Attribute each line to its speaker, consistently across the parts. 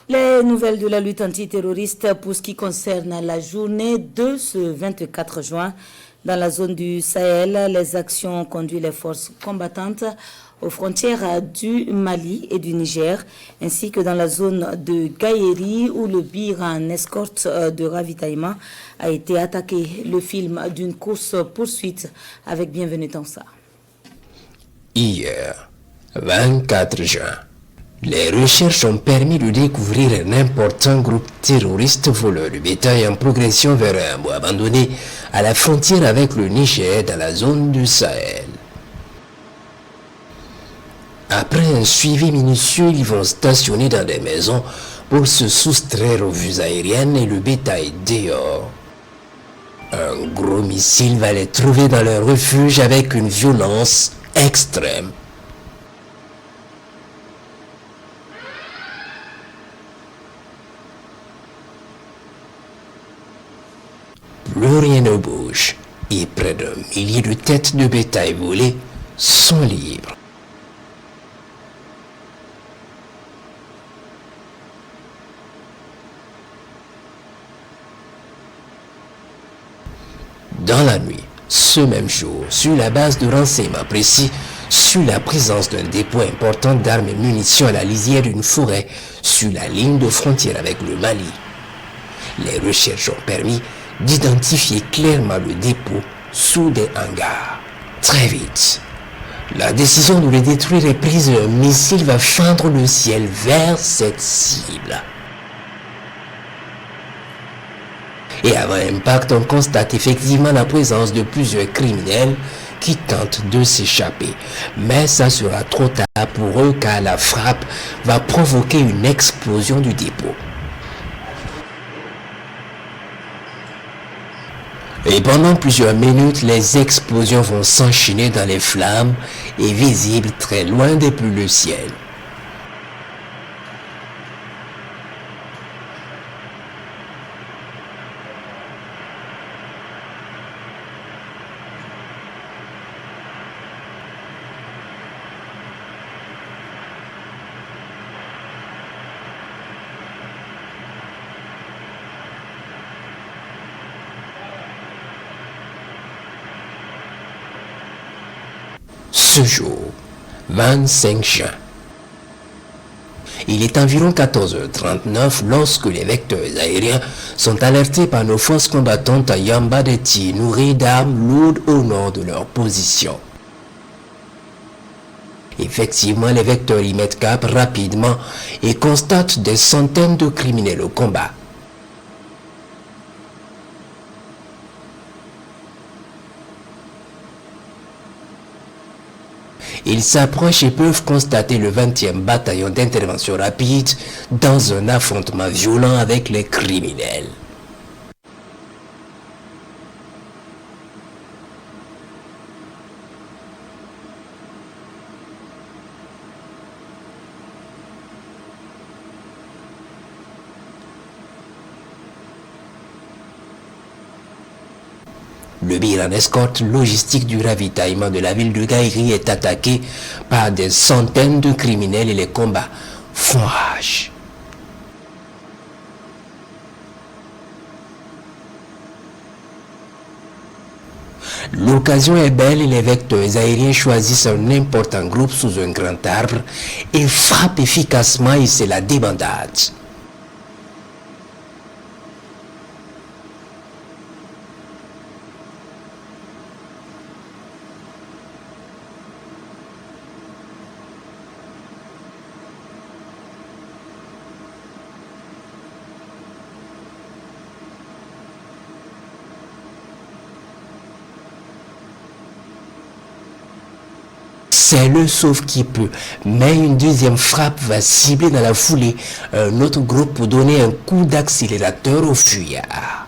Speaker 1: Les nouvelles de la lutte antiterroriste pour ce qui concerne la journée de ce 24 juin. Dans la zone du Sahel, les actions ont conduit les forces combattantes aux frontières du Mali et du Niger, ainsi que dans la zone de Gaïeri où le bir en escorte de ravitaillement a été attaqué. Le film d'une course-poursuite avec Bienvenue Tansa.
Speaker 2: Hier, 24 juin, les recherches ont permis de découvrir un important groupe terroriste voleur de bétail en progression vers un bois abandonné à la frontière avec le Niger dans la zone du Sahel. Après un suivi minutieux, ils vont stationner dans des maisons pour se soustraire aux vues aériennes et le bétail dehors. Un gros missile va les trouver dans leur refuge avec une violence extrême. Plus rien ne bouge et près d'un millier de têtes de bétail volées sont libres. Dans la nuit, ce même jour, sur la base de renseignements précis sur la présence d'un dépôt important d'armes et munitions à la lisière d'une forêt sur la ligne de frontière avec le Mali, les recherches ont permis d'identifier clairement le dépôt sous des hangars. Très vite, la décision de le détruire est prise et un missile va fendre le ciel vers cette cible. Et avant l'impact, on constate effectivement la présence de plusieurs criminels qui tentent de s'échapper. Mais ça sera trop tard pour eux car la frappe va provoquer une explosion du dépôt. Et pendant plusieurs minutes, les explosions vont s'enchaîner dans les flammes et visibles très loin depuis le ciel. Ce jour, 25 juin, il est environ 14h39 lorsque les vecteurs aériens sont alertés par nos forces combattantes à Yambadeti, nourris d'armes lourdes au nord de leur position. Effectivement, les vecteurs y mettent cap rapidement et constatent des centaines de criminels au combat. Ils s'approchent et peuvent constater le 20e bataillon d'intervention rapide dans un affrontement violent avec les criminels. Le bir en escorte logistique du ravitaillement de la ville de Gaïeri est attaqué par des centaines de criminels et les combats font rage. L'occasion est belle et les vecteurs aériens choisissent un important groupe sous un grand arbre et frappent efficacement et c'est la débandade. C'est le sauve qui peut, mais une deuxième frappe va cibler dans la foulée un autre groupe pour donner un coup d'accélérateur aux fuyards.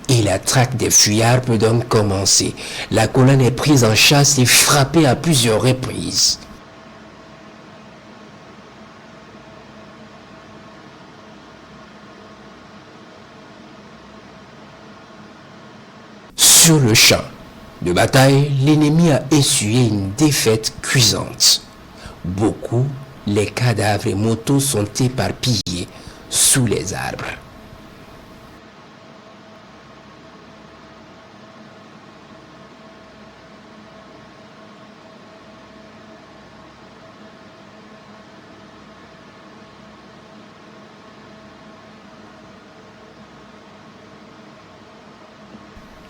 Speaker 2: Et la traque des fuyards peut donc commencer. La colonne est prise en chasse et frappée à plusieurs reprises. Sur le champ de bataille, l'ennemi a essuyé une défaite cuisante. Beaucoup, les cadavres et motos sont éparpillés sous les arbres.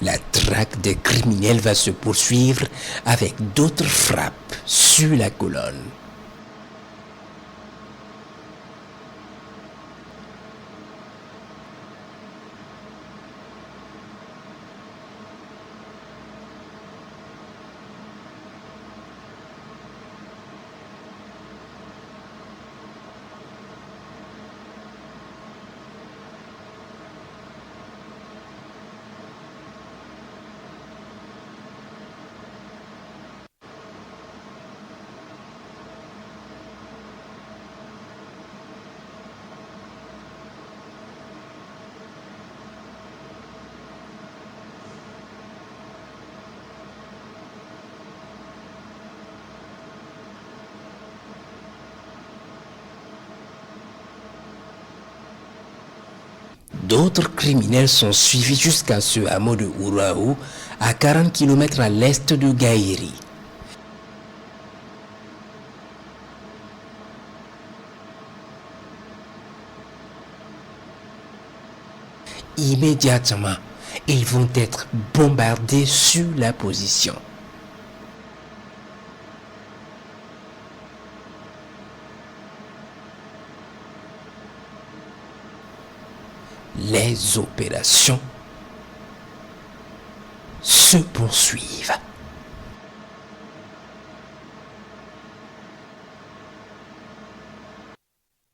Speaker 2: La traque des criminels va se poursuivre avec d'autres frappes sur la colonne. D'autres criminels sont suivis jusqu'à ce hameau de Ouraou, à 40 km à l'est de Gaïri. Immédiatement, ils vont être bombardés sur la position. Les opérations se poursuivent.